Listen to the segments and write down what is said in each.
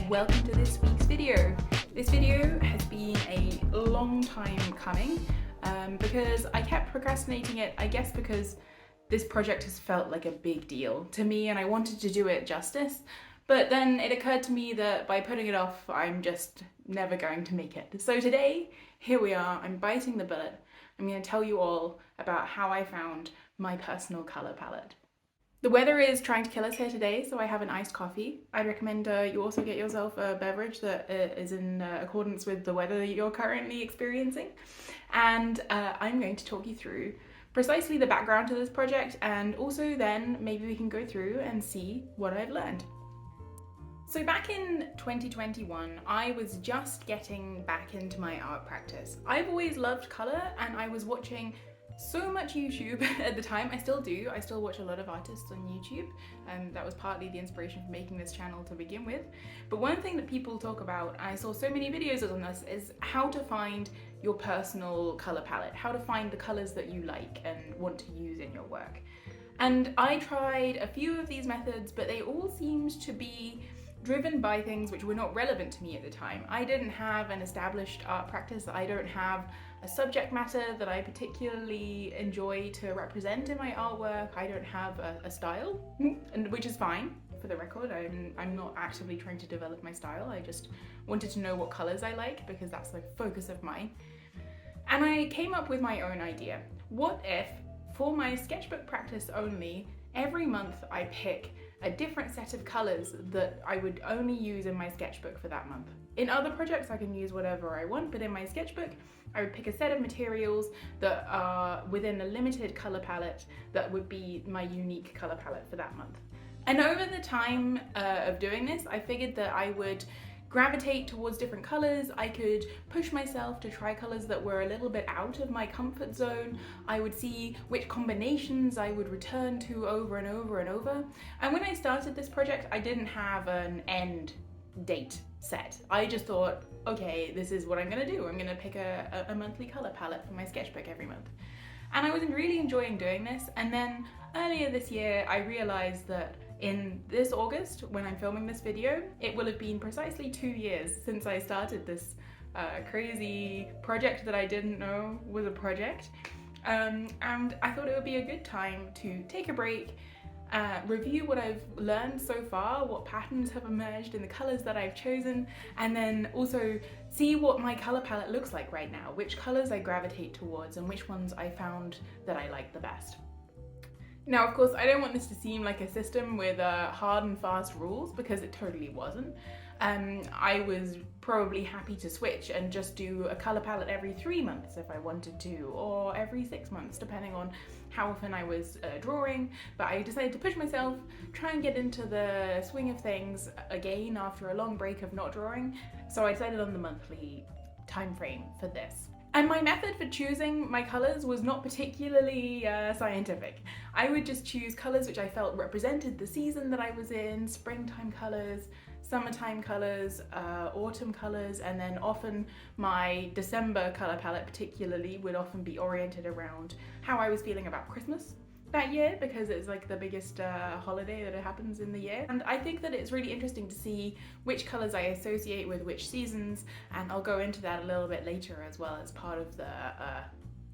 welcome to this week's video. This video has been a long time coming because I kept procrastinating it, I guess because this project has felt like a big deal to me and I wanted to do it justice, but then it occurred to me that by putting it off, I'm just never going to make it. So today, here we are, I'm biting the bullet. I'm going to tell you all about how I found my personal colour palette. The weather is trying to kill us here today, so I have an iced coffee. I'd recommend you also get yourself a beverage that is in accordance with the weather that you're currently experiencing. And I'm going to talk you through precisely the background to this project, and also then maybe we can go through and see what I've learned. So back in 2021, I was just getting back into my art practice. I've always loved colour and I was watching so much YouTube at the time. I still do. I still watch a lot of artists on YouTube, and that was partly the inspiration for making this channel to begin with. But one thing that people talk about, and I saw so many videos on this, is how to find your personal colour palette, how to find the colours that you like and want to use in your work. And I tried a few of these methods, but they all seemed to be driven by things which were not relevant to me at the time. I didn't have an established art practice. I don't have a subject matter that I particularly enjoy to represent in my artwork. I don't have a style, and which is fine. For the record, I'm not actively trying to develop my style. I just wanted to know what colors I like because that's the focus of mine. And I came up with my own idea. What if, for my sketchbook practice only, every month I pick a different set of colors that I would only use in my sketchbook for that month. In other projects I can use whatever I want, but in my sketchbook I would pick a set of materials that are within a limited color palette that would be my unique color palette for that month. And over the time of doing this, I figured that I would gravitate towards different colors. I could push myself to try colors that were a little bit out of my comfort zone. I would see which combinations I would return to over and over and over. And when I started this project, I didn't have an end date set. I just thought, okay, this is what I'm gonna do. I'm gonna pick a monthly color palette for my sketchbook every month. And I was really enjoying doing this. And then earlier this year, I realized that in this August, when I'm filming this video, it will have been precisely 2 years since I started this crazy project that I didn't know was a project. And I thought it would be a good time to take a break, review what I've learned so far, what patterns have emerged in the colors that I've chosen, and then also see what my color palette looks like right now, which colors I gravitate towards and which ones I found that I like the best. Now, of course, I don't want this to seem like a system with hard and fast rules, because it totally wasn't. I was probably happy to switch and just do a colour palette every 3 months if I wanted to, or every 6 months, depending on how often I was drawing. But I decided to push myself, try and get into the swing of things again after a long break of not drawing. So I decided on the monthly time frame for this. And my method for choosing my colours was not particularly scientific. I would just choose colours which I felt represented the season that I was in, springtime colours, summertime colours, autumn colours, and then often my December colour palette particularly would often be oriented around how I was feeling about Christmas that year, because it's like the biggest holiday that happens in the year. And I think that it's really interesting to see which colours I associate with which seasons, and I'll go into that a little bit later as well as part of the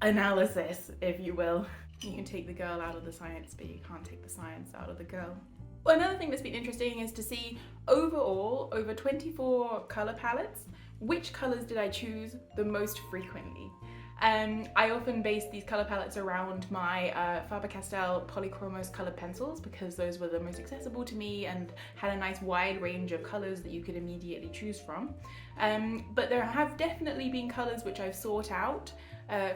analysis, if you will. You can take the girl out of the science, but you can't take the science out of the girl. Well, another thing that's been interesting is to see overall, over 24 colour palettes, which colours did I choose the most frequently. I often base these colour palettes around my Faber-Castell Polychromos coloured pencils, because those were the most accessible to me and had a nice wide range of colours that you could immediately choose from. But there have definitely been colours which I've sought out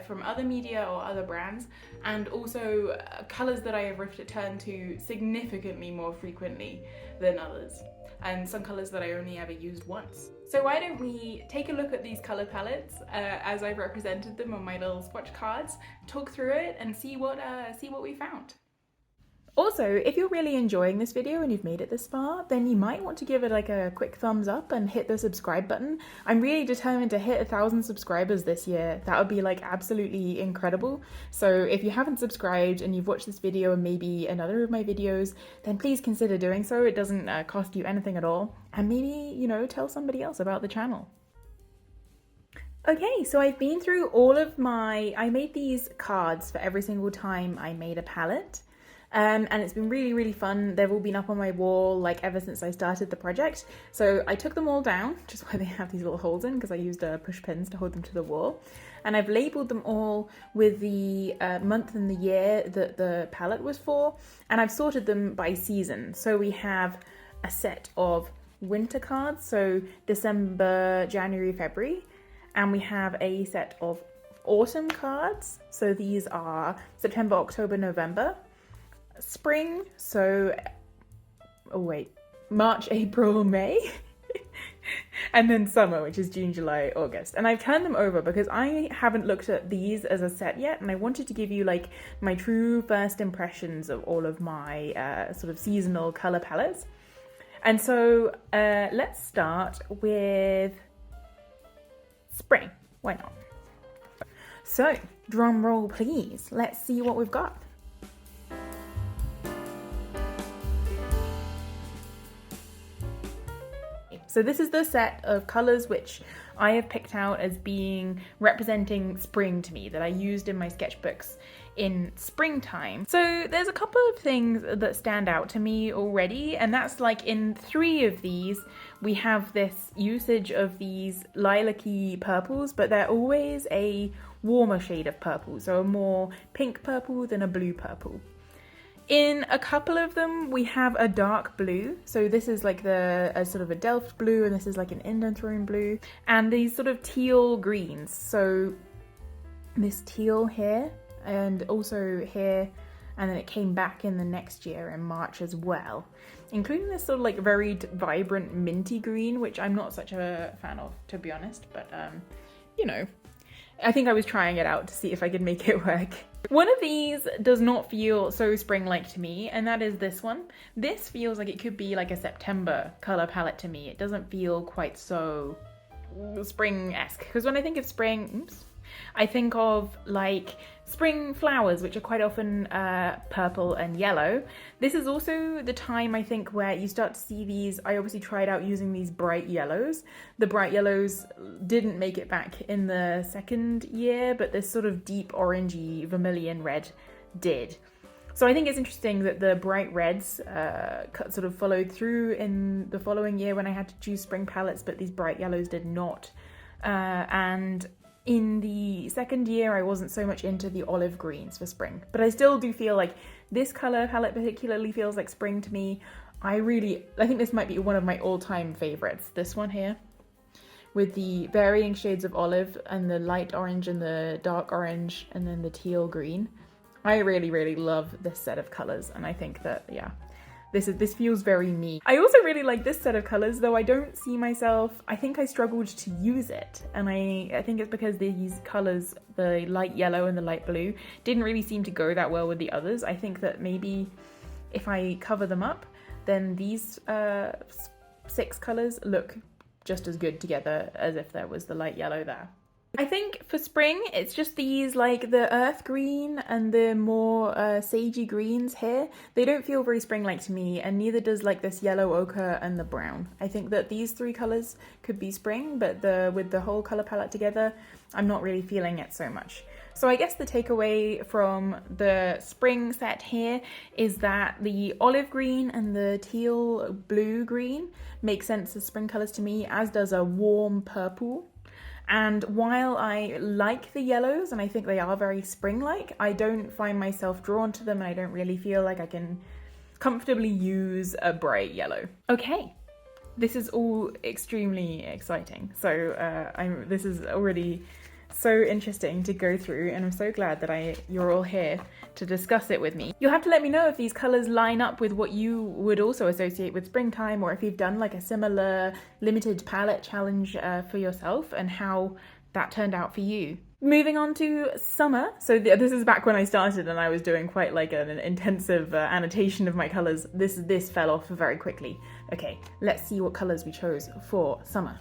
from other media or other brands, and also colours that I have returned to significantly more frequently than others, and some colours that I only ever used once. So why don't we take a look at these colour palettes as I've represented them on my little swatch cards, talk through it and see what we found. Also, if you're really enjoying this video and you've made it this far, then you might want to give it like a quick thumbs up and hit the subscribe button. I'm really determined to hit 1,000 subscribers this year. That would be like absolutely incredible. So if you haven't subscribed and you've watched this video and maybe another of my videos, then please consider doing so. It doesn't cost you anything at all. And maybe, you know, tell somebody else about the channel. Okay, so I've been through all of I made these cards for every single time I made a palette. And it's been really, really fun. They've all been up on my wall like ever since I started the project. So I took them all down, which is why they have these little holes in, because I used push pins to hold them to the wall. And I've labeled them all with the month and the year that the palette was for. And I've sorted them by season. So we have a set of winter cards, so December, January, February. And we have a set of autumn cards. So these are September, October, November. Spring, so March, April, May. And then summer, which is June, July, August. And I've turned them over because I haven't looked at these as a set yet, and I wanted to give you like my true first impressions of all of my sort of seasonal color palettes. And so let's start with spring. Why not? So drum roll please, let's see what we've got. So this is the set of colours which I have picked out as being representing spring to me, that I used in my sketchbooks in springtime. So there's a couple of things that stand out to me already, and that's like in 3 of these we have this usage of these lilac-y purples, but they're always a warmer shade of purple, so a more pink purple than a blue purple. In a couple of them, we have a dark blue. So this is like a sort of a Delft blue, and this is like an Indanthrone blue. And these sort of teal greens. So this teal here, and also here, and then it came back in the next year in March as well. Including this sort of like very vibrant minty green, which I'm not such a fan of, to be honest. But, you know, I think I was trying it out to see if I could make it work. One of these does not feel so spring-like to me, and that is this one. This feels like it could be like a September color palette to me. It doesn't feel quite so spring-esque, because when I think of spring, I think of like spring flowers, which are quite often purple and yellow. This is also the time, I think, where you start to see these. I obviously tried out using these bright yellows. The bright yellows didn't make it back in the second year, but this sort of deep orangey vermilion red did. So I think it's interesting that the bright reds sort of followed through in the following year when I had to choose spring palettes, but these bright yellows did not. And in the second year, I wasn't so much into the olive greens for spring, but I still do feel like this color palette particularly feels like spring to me. I think this might be one of my all-time favorites. This one here, with the varying shades of olive and the light orange and the dark orange and then the teal green. I really, really love this set of colors, and I think that, yeah, this feels very me. I also really like this set of colors, though I don't see myself, I think I struggled to use it. And I think it's because these colors, the light yellow and the light blue, didn't really seem to go that well with the others. I think that maybe if I cover them up, then these 6 colors look just as good together as if there was the light yellow there. I think for spring, it's just these, like the earth green and the more sagey greens here. They don't feel very spring-like to me, and neither does like this yellow ochre and the brown. I think that these 3 colors could be spring, but with the whole color palette together, I'm not really feeling it so much. So I guess the takeaway from the spring set here is that the olive green and the teal blue green make sense as spring colors to me, as does a warm purple. And while I like the yellows, and I think they are very spring-like, I don't find myself drawn to them, and I don't really feel like I can comfortably use a bright yellow. Okay, this is all extremely exciting. So this is already so interesting to go through, and I'm so glad that you're all here to discuss it with me. You'll have to let me know if these colors line up with what you would also associate with springtime, or if you've done like a similar limited palette challenge for yourself and how that turned out for you. Moving on to summer. So this is back when I started and I was doing quite like an intensive annotation of my colours. This fell off very quickly. Okay, let's see what colours we chose for summer.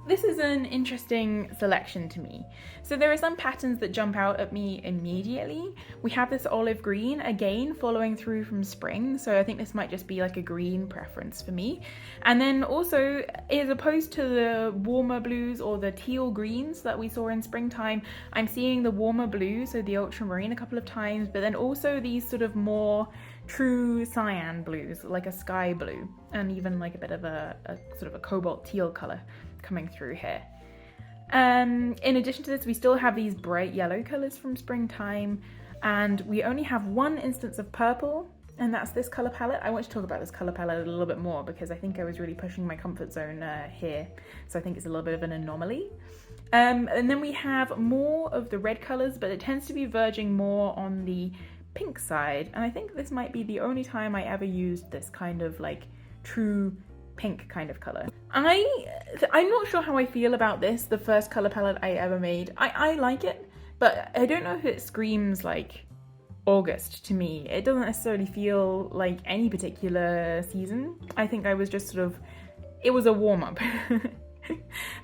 This is an interesting selection to me. So there are some patterns that jump out at me immediately. We have this olive green, again, following through from spring. So I think this might just be like a green preference for me. And then also, as opposed to the warmer blues or the teal greens that we saw in springtime, I'm seeing the warmer blue, so the ultramarine a couple of times, but then also these sort of more true cyan blues, like a sky blue, and even like a bit of a sort of a cobalt teal color coming through here. In addition to this, we still have these bright yellow colors from springtime, and we only have one instance of purple, and that's this color palette. I want to talk about this color palette a little bit more because I think I was really pushing my comfort zone here, so I think it's a little bit of an anomaly. And then we have more of the red colors, but it tends to be verging more on the pink side, and I think this might be the only time I ever used this kind of like true pink kind of color. I'm not sure how I feel about this, the first color palette I ever made. I like it, but I don't know if it screams like August to me. It doesn't necessarily feel like any particular season. I think I was just sort of, it was a warm-up.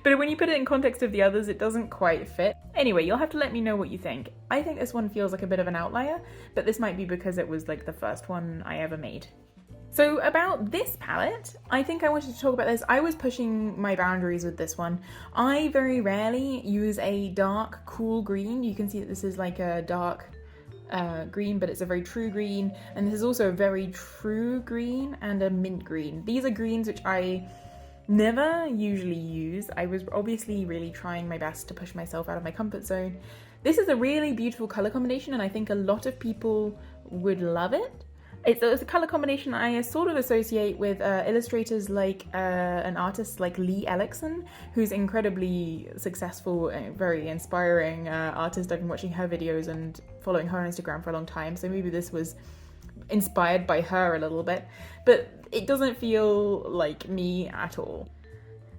But when you put it in context of the others, it doesn't quite fit. Anyway, you'll have to let me know what you think. I think this one feels like a bit of an outlier, but this might be because it was like the first one I ever made. So about this palette, I think I wanted to talk about this. I was pushing my boundaries with this one. I very rarely use a dark, cool green. You can see that this is like a dark green, but it's a very true green. And this is also a very true green and a mint green. These are greens which I never usually use. I was obviously really trying my best to push myself out of my comfort zone. This is a really beautiful color combination, and I think a lot of people would love it. It's a color combination I sort of associate with illustrators like an artist like Lee Ellickson, who's incredibly successful and very inspiring artist. I've been watching her videos and following her on Instagram for a long time, so maybe this was inspired by her a little bit, but it doesn't feel like me at all.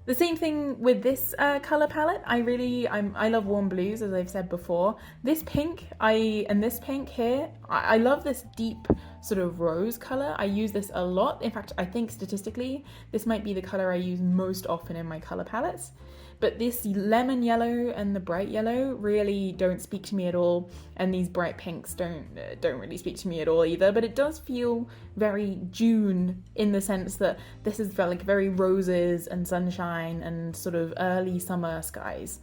The same thing with this color palette. I love warm blues, as I've said before. This pink, and this pink here, I love this deep sort of rose color. I use this a lot. In fact, I think statistically, this might be the color I use most often in my color palettes. But this lemon yellow and the bright yellow really don't speak to me at all, and these bright pinks don't really speak to me at all either. But it does feel very June in the sense that this is like very roses and sunshine and sort of early summer skies.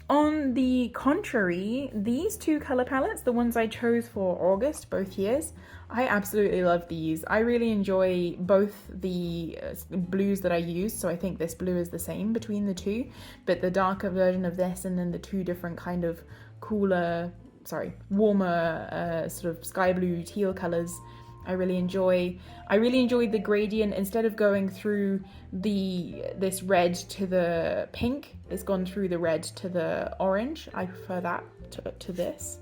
On the contrary, these two color palettes, the ones I chose for August, both years, I absolutely love these. I really enjoy both the blues that I used, so I think this blue is the same between the two, but the darker version of this and then the two different kind of warmer sort of sky blue teal colors I really enjoy. I really enjoyed the gradient. Instead of going through this red to the pink, it's gone through the red to the orange. I prefer that to this.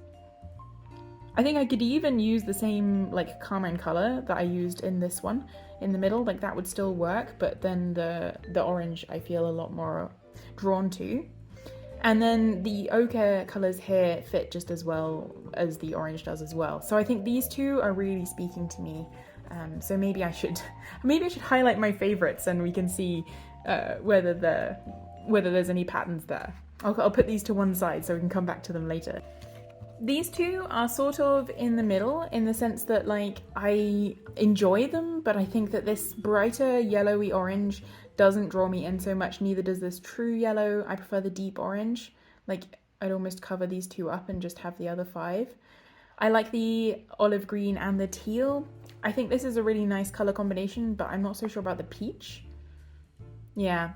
I think I could even use the same like carmine color that I used in this one in the middle, like that would still work, but then the orange I feel a lot more drawn to. And then the ochre colours here fit just as well as the orange does as well. So I think these two are really speaking to me. So maybe I should highlight my favourites and we can see whether there's any patterns there. I'll put these to one side so we can come back to them later. These two are sort of in the middle in the sense that like I enjoy them, but I think that this brighter yellowy orange doesn't draw me in so much, neither does this true yellow. I prefer the deep orange. Like I'd almost cover these two up and just have the other five. I like the olive green and the teal. I think this is a really nice color combination, but I'm not so sure about the peach. Yeah,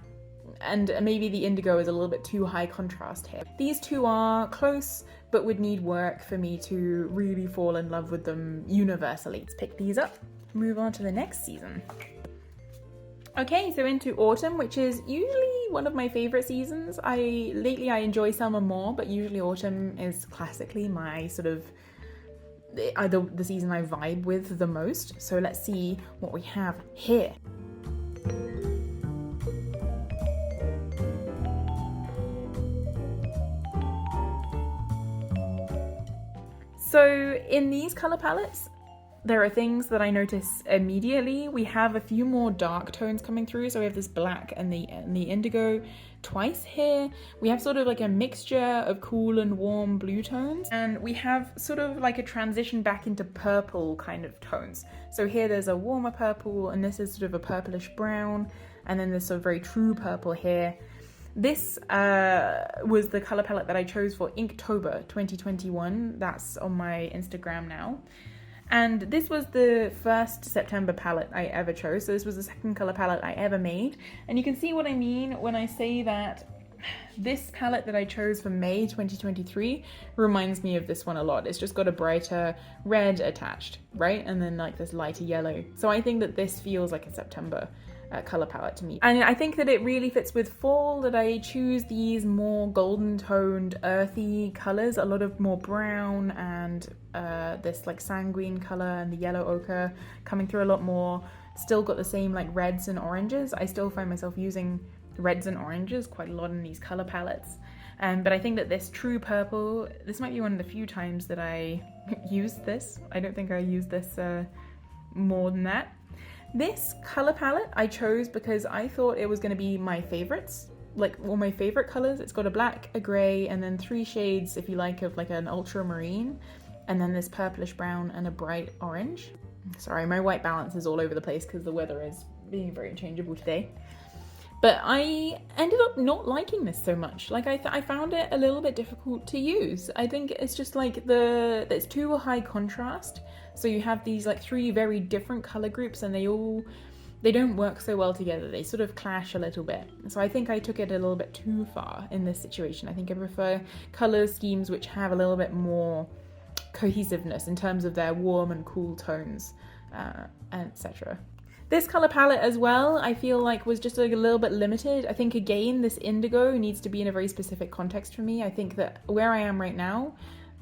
and maybe the indigo is a little bit too high contrast here. These two are close, but would need work for me to really fall in love with them universally. Let's pick these up, move on to the next season. Okay, so into autumn, which is usually one of my favorite seasons. Lately I enjoy summer more, but usually autumn is classically my sort of the season I vibe with the most. So let's see what we have here. So in these color palettes, there are things that I notice immediately. We have a few more dark tones coming through. So we have this black and the indigo twice here. We have sort of like a mixture of cool and warm blue tones. And we have sort of like a transition back into purple kind of tones. So here there's a warmer purple, and this is sort of a purplish brown. And then there's sort of very true purple here. This was the color palette that I chose for Inktober 2021. That's on my Instagram now. And this was the first September palette I ever chose. So this was the second color palette I ever made. And you can see what I mean when I say that this palette that I chose for May 2023 reminds me of this one a lot. It's just got a brighter red attached, right? And then like this lighter yellow. So I think that this feels like a September color palette to me. And I think that it really fits with fall, that I choose these more golden toned earthy colors, a lot of more brown and this like sanguine color and the yellow ochre coming through a lot more. Still got the same like reds and oranges. I still find myself using reds and oranges quite a lot in these color palettes. But I think that this true purple, this might be one of the few times that I used this. I don't think I used this more than that. This color palette I chose because I thought it was going to be my favorites, like all my favorite colors. It's got a black, a gray, and then 3 shades, if you like, of like an ultramarine, and then this purplish brown and a bright orange. Sorry, my white balance is all over the place because the weather is being very changeable today. But I ended up not liking this so much. Like I found it a little bit difficult to use. I think it's just like it's too high contrast. So you have these like 3 very different color groups, and they don't work so well together. They sort of clash a little bit. So I think I took it a little bit too far in this situation. I think I prefer color schemes which have a little bit more cohesiveness in terms of their warm and cool tones, etc. This color palette as well, I feel like was just a little bit limited. I think again, this indigo needs to be in a very specific context for me. I think that where I am right now,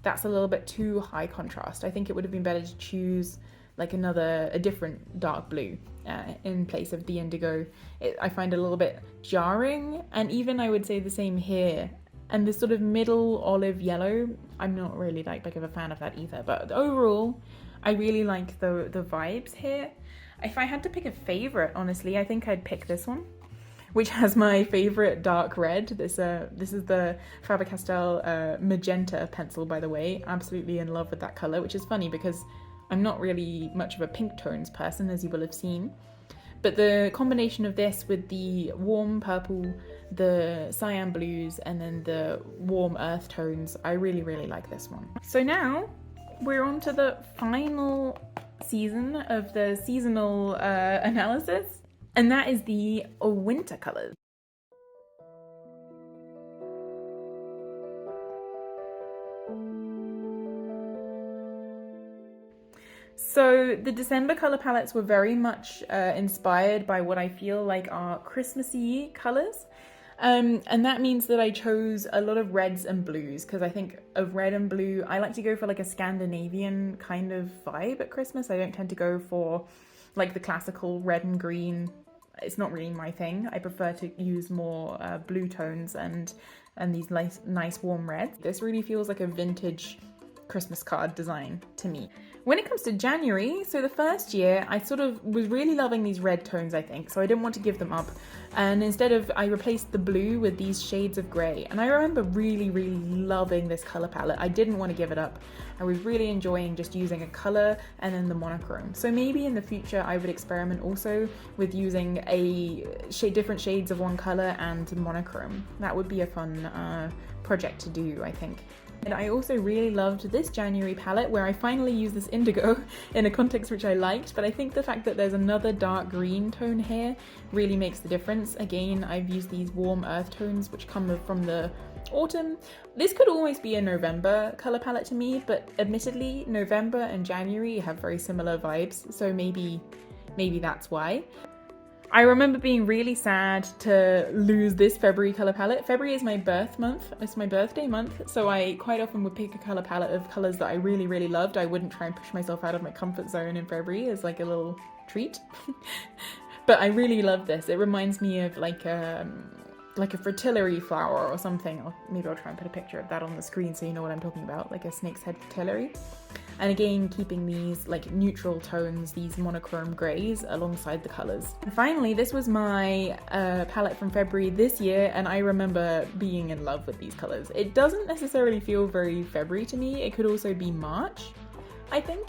that's a little bit too high contrast. I think it would have been better to choose like a different dark blue in place of the indigo. I find it a little bit jarring, and even I would say the same here. And this sort of middle olive yellow, I'm not really like big of a fan of that either. But overall, I really like the vibes here. If I had to pick a favorite, honestly, I think I'd pick this one, which has my favorite dark red. This is the Faber-Castell magenta pencil, by the way. Absolutely in love with that color, which is funny because I'm not really much of a pink tones person, as you will have seen. But the combination of this with the warm purple, the cyan blues, and then the warm earth tones, I really, really like this one. So now we're on to the final season of the seasonal analysis, and that is the winter colors. So the December color palettes were very much inspired by what I feel like are Christmassy colors. And that means that I chose a lot of reds and blues, because I think of red and blue, I like to go for like a Scandinavian kind of vibe at Christmas. I don't tend to go for like the classical red and green. It's not really my thing. I prefer to use more blue tones and these nice warm reds. This really feels like a vintage Christmas card design to me. When it comes to January, so the first year, I sort of was really loving these red tones, I think, so I didn't want to give them up. And I replaced the blue with these shades of grey. And I remember really, really loving this colour palette. I didn't want to give it up. I was really enjoying just using a colour and then the monochrome. So maybe in the future, I would experiment also with using different shades of one colour and monochrome. That would be a fun project to do, I think. And I also really loved this January palette, where I finally used this indigo in a context which I liked, but I think the fact that there's another dark green tone here really makes the difference. Again, I've used these warm earth tones which come from the autumn. This could almost be a November color palette to me, but admittedly, November and January have very similar vibes, so maybe that's why. I remember being really sad to lose this February colour palette. February is my birth month, it's my birthday month, so I quite often would pick a colour palette of colours that I really, really loved. I wouldn't try and push myself out of my comfort zone in February as like a little treat. But I really love this. It reminds me of like a fritillary flower or something. Maybe I'll try and put a picture of that on the screen so you know what I'm talking about, like a snake's head fritillary. And again, keeping these like neutral tones, these monochrome greys alongside the colours. And finally, this was my palette from February this year, and I remember being in love with these colours. It doesn't necessarily feel very February to me. It could also be March, I think,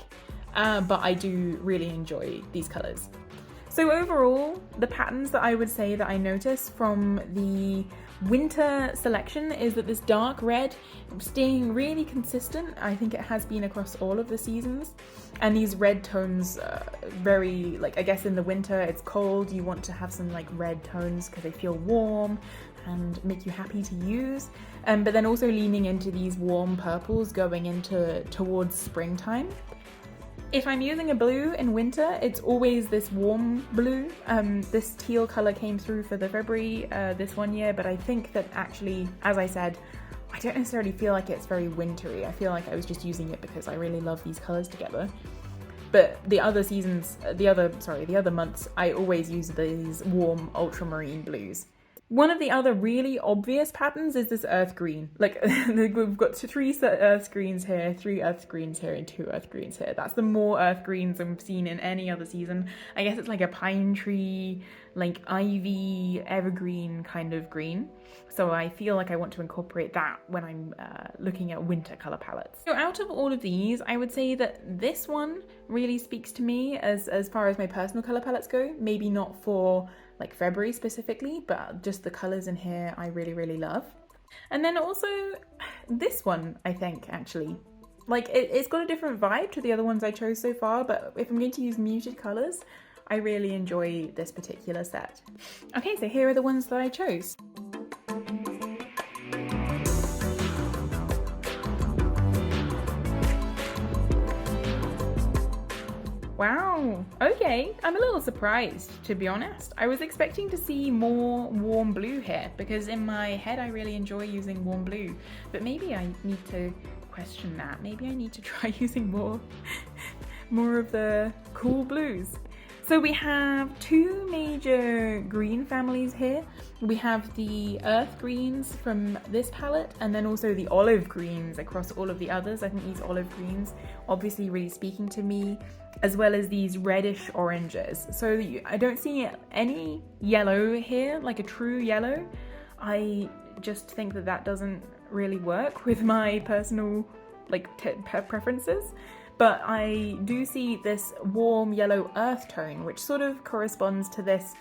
but I do really enjoy these colours. So overall, the patterns that I would say that I noticed from the winter selection is that this dark red staying really consistent. I think it has been across all of the seasons. And these red tones, very, like, I guess in the winter it's cold, you want to have some like red tones because they feel warm and make you happy to use. But then also leaning into these warm purples going into towards springtime. If I'm using a blue in winter, it's always this warm blue. This teal colour came through for the February this one year, but I think that actually, as I said, I don't necessarily feel like it's very wintry. I feel like I was just using it because I really love these colours together. But the other seasons, the other months, I always use these warm ultramarine blues. One of the other really obvious patterns is this earth green. Like, we've got 3 earth greens here, 3 earth greens here, and 2 earth greens here. That's the more earth greens than we've seen in any other season. I guess it's like a pine tree, like ivy, evergreen kind of green. So I feel like I want to incorporate that when I'm looking at winter colour palettes. So out of all of these, I would say that this one really speaks to me as far as my personal colour palettes go. Maybe not for like February specifically, but just the colours in here I really, really love. And then also this one, I think, actually. Like, it's got a different vibe to the other ones I chose so far, but if I'm going to use muted colours, I really enjoy this particular set. Okay, so here are the ones that I chose. Wow, okay, I'm a little surprised, to be honest. I was expecting to see more warm blue here, because in my head I really enjoy using warm blue, but maybe I need to question that. Maybe I need to try using more of the cool blues. So we have 2 major green families here. We have the earth greens from this palette, and then also the olive greens across all of the others. I think these olive greens obviously really speaking to me, as well as these reddish oranges. So I don't see any yellow here, like a true yellow. I just think that that doesn't really work with my personal like preferences. But I do see this warm yellow earth tone, which sort of corresponds to this.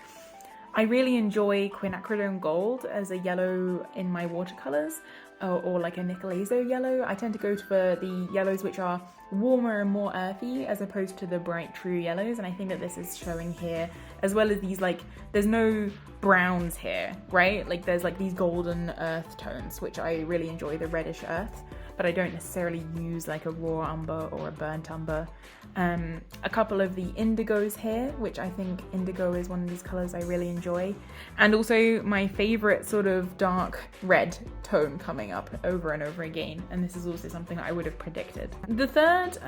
I really enjoy quinacridone gold as a yellow in my watercolours, or like a Nicolazo yellow. I tend to go for the yellows which are warmer and more earthy as opposed to the bright true yellows, and I think that this is showing here, as well as these, like, there's no browns here, right? Like, there's like these golden earth tones, which I really enjoy, the reddish earth, but I don't necessarily use like a raw umber or a burnt umber. A couple of the indigos here, which I think indigo is one of these colours I really enjoy. And also my favourite sort of dark red tone coming up over and over again. And this is also something that I would have predicted. The third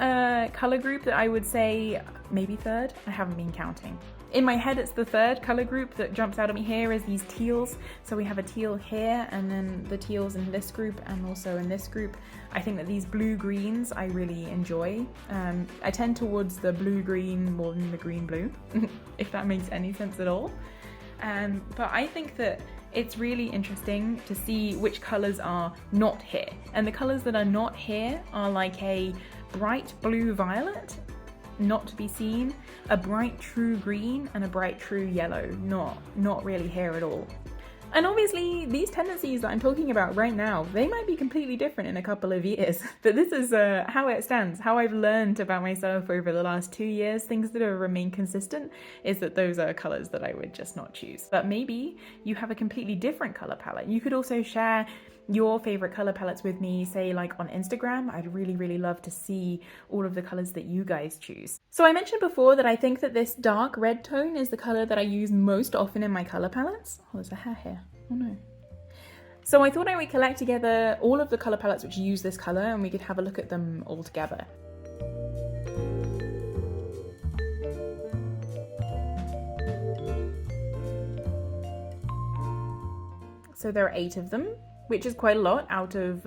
colour group that I would say, maybe third, I haven't been counting. In my head, it's the third colour group that jumps out at me here is these teals. So we have a teal here, and then the teals in this group and also in this group. I think that these blue-greens I really enjoy. I tend towards the blue-green more than the green-blue, if that makes any sense at all. But I think that it's really interesting to see which colours are not here. And the colours that are not here are like a bright blue-violet, not to be seen, a bright true green, and a bright true yellow, not really here at all. And obviously these tendencies that I'm talking about right now, they might be completely different in a couple of years, but this is how it stands, how I've learned about myself over the last 2 years. Things that have remained consistent is that those are colours that I would just not choose. But maybe you have a completely different colour palette. You could also share your favorite color palettes with me, say like on Instagram. I'd really love to see all of the colors that you guys choose. So I mentioned before that I think that this dark red tone is the color that I use most often in my color palettes. Oh, there's a hair here. Oh no. So I thought I would collect together all of the color palettes which use this color and we could have a look at them all together. So there are 8 of them, which is quite a lot out of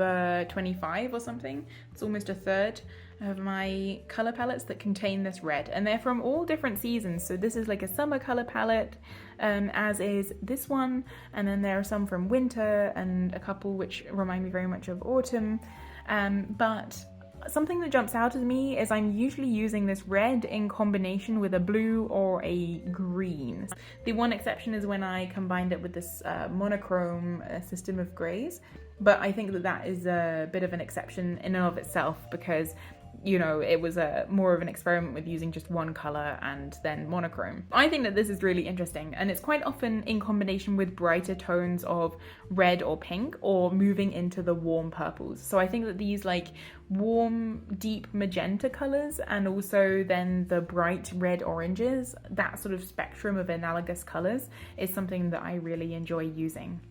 25 or something. It's almost a third of my color palettes that contain this red, and they're from all different seasons. So this is like a summer color palette, as is this one, and then there are some from winter and a couple which remind me very much of autumn. But something that jumps out at me is I'm usually using this red in combination with a blue or a green. The one exception is when I combined it with this monochrome system of greys, but I think that that is a bit of an exception in and of itself because, you know, it was more of an experiment with using just one color and then monochrome. I think that this is really interesting, and it's quite often in combination with brighter tones of red or pink, or moving into the warm purples. So I think that these like warm, deep magenta colors, and also then the bright red oranges, that sort of spectrum of analogous colors is something that I really enjoy using.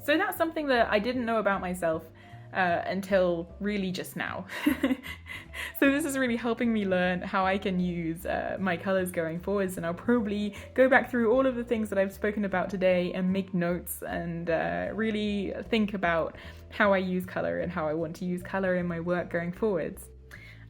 So that's something that I didn't know about myself until really just now. So this is really helping me learn how I can use my colors going forwards, and I'll probably go back through all of the things that I've spoken about today and make notes and really think about how I use color and how I want to use color in my work going forwards.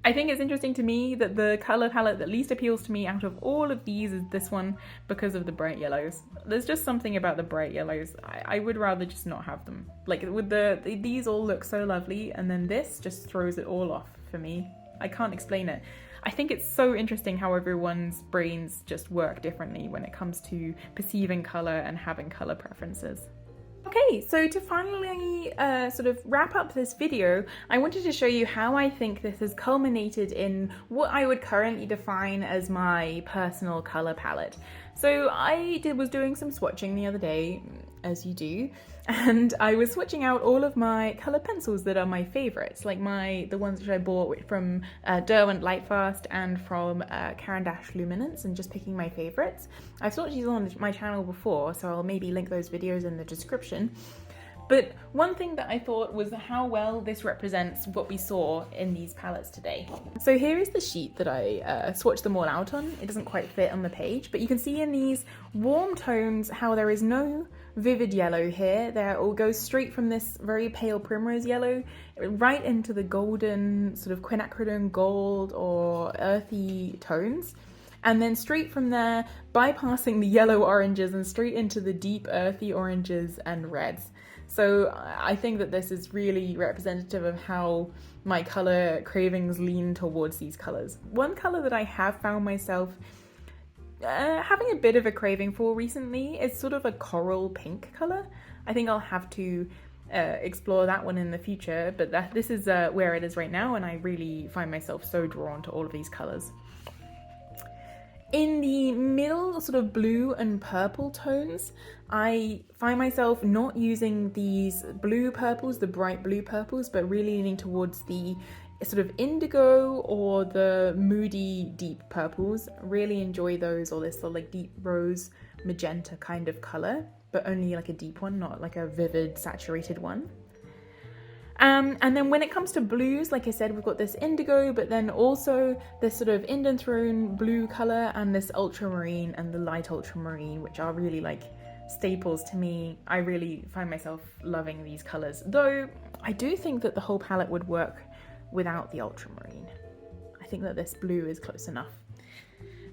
I think it's interesting to me that the color palette that least appeals to me out of all of these is this one because of the bright yellows. There's just something about the bright yellows. I would rather just not have them. Like with these all look so lovely, and then this just throws it all off for me. I can't explain it. I think it's so interesting how everyone's brains just work differently when it comes to perceiving color and having color preferences. Okay, so to finally sort of wrap up this video, I wanted to show you how I think this has culminated in what I would currently define as my personal color palette. So I was doing some swatching the other day, as you do, and I was swatching out all of my color pencils that are my favorites, like the ones which I bought from Derwent Lightfast and from Caran d'Ache Luminance, and just picking my favorites. I've swatched these on my channel before, so I'll maybe link those videos in the description. But one thing that I thought was how well this represents what we saw in these palettes today. So here is the sheet that I swatched them all out on. It doesn't quite fit on the page, but you can see in these warm tones how there is no vivid yellow here. There all goes straight from this very pale primrose yellow right into the golden sort of quinacridone gold or earthy tones. And then straight from there, bypassing the yellow oranges and straight into the deep earthy oranges and reds. So I think that this is really representative of how my color cravings lean towards these colors. One color that I have found myself having a bit of a craving for recently is sort of a coral pink color. I think I'll have to explore that one in the future, but this is where it is right now, and I really find myself so drawn to all of these colors. In the middle sort of blue and purple tones, I find myself not using these blue purples, the bright blue purples, but really leaning towards the sort of indigo or the moody deep purples. Really enjoy those, or this sort of like deep rose magenta kind of color, but only like a deep one, not like a vivid saturated one. And then when it comes to blues, like I said, we've got this indigo, but then also this sort of indanthrone blue color and this ultramarine and the light ultramarine, which are really like staples to me. I really find myself loving these colors, though I do think that the whole palette would work without the ultramarine. I think that this blue is close enough.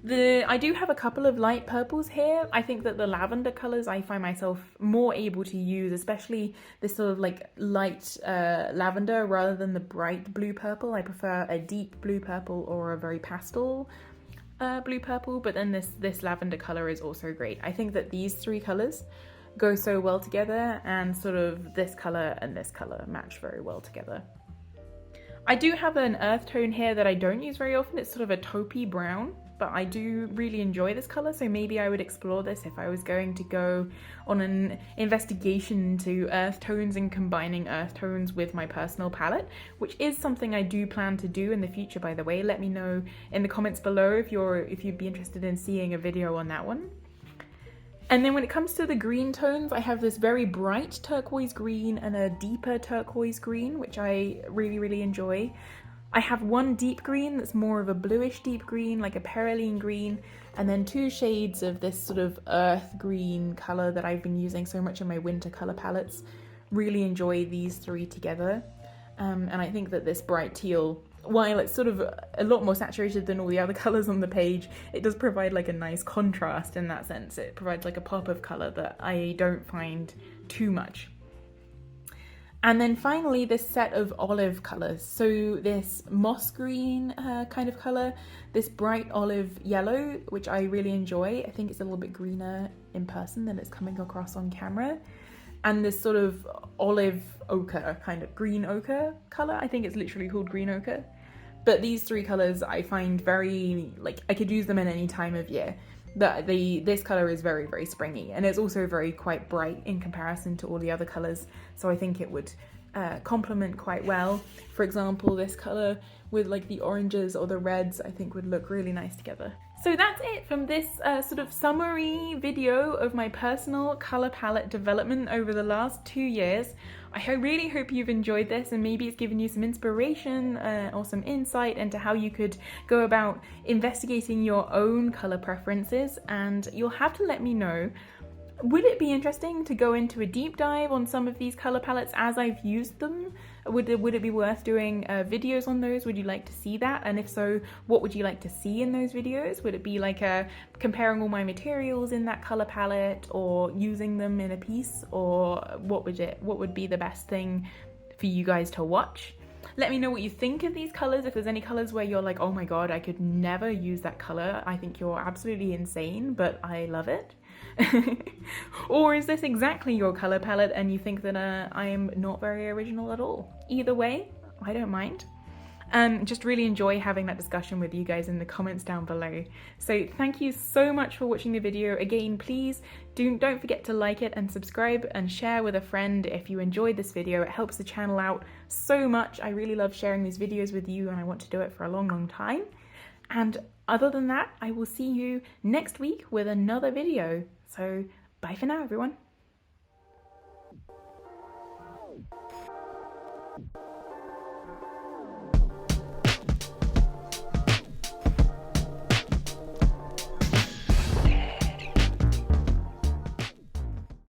I do have a couple of light purples here. I think that the lavender colors I find myself more able to use, especially this sort of like light lavender rather than the bright blue purple. I prefer a deep blue purple or a very pastel blue purple, but then this lavender color is also great. I think that these three colors go so well together, and sort of this color and this color match very well together. I do have an earth tone here that I don't use very often. It's sort of a taupey brown, but I do really enjoy this color, so maybe I would explore this if I was going to go on an investigation into earth tones and combining earth tones with my personal palette, which is something I do plan to do in the future, by the way. Let me know in the comments below if you'd be interested in seeing a video on that one. And then when it comes to the green tones, I have this very bright turquoise green and a deeper turquoise green, which I really, really enjoy. I have one deep green that's more of a bluish deep green, like a perylene green, and then two shades of this sort of earth green color that I've been using so much in my winter color palettes. Really enjoy these three together. And I think that this bright teal, while it's sort of a lot more saturated than all the other colors on the page, it does provide like a nice contrast in that sense. It provides like a pop of color that I don't find too much. And then finally, this set of olive colors. So this moss green kind of color, this bright olive yellow, which I really enjoy. I think it's a little bit greener in person than it's coming across on camera. And this sort of olive ochre, kind of green ochre color. I think it's literally called green ochre. But these three colors I find very, like, I could use them in any time of year. This color is very, very springy, and it's also very quite bright in comparison to all the other colors. So I think it would complement quite well. For example, this color with like the oranges or the reds, I think would look really nice together. So that's it from this sort of summary video of my personal color palette development over the last 2 years. I really hope you've enjoyed this, and maybe it's given you some inspiration or some insight into how you could go about investigating your own color preferences. And you'll have to let me know, would it be interesting to go into a deep dive on some of these color palettes as I've used them? Would it be worth doing videos on those? Would you like to see that? And if so, what would you like to see in those videos? Would it be like comparing all my materials in that color palette, or using them in a piece, or what would be the best thing for you guys to watch? Let me know what you think of these colors. If there's any colors where you're like, oh my god, I could never use that color, I think you're absolutely insane, but I love it. Or is this exactly your color palette and you think that I am not very original at all? Either way, I don't mind. Just really enjoy having that discussion with you guys in the comments down below. So thank you so much for watching the video. Again, please don't forget to like it and subscribe and share with a friend if you enjoyed this video. It helps the channel out so much. I really love sharing these videos with you, and I want to do it for a long, long time. And other than that, I will see you next week with another video. So bye for now, everyone.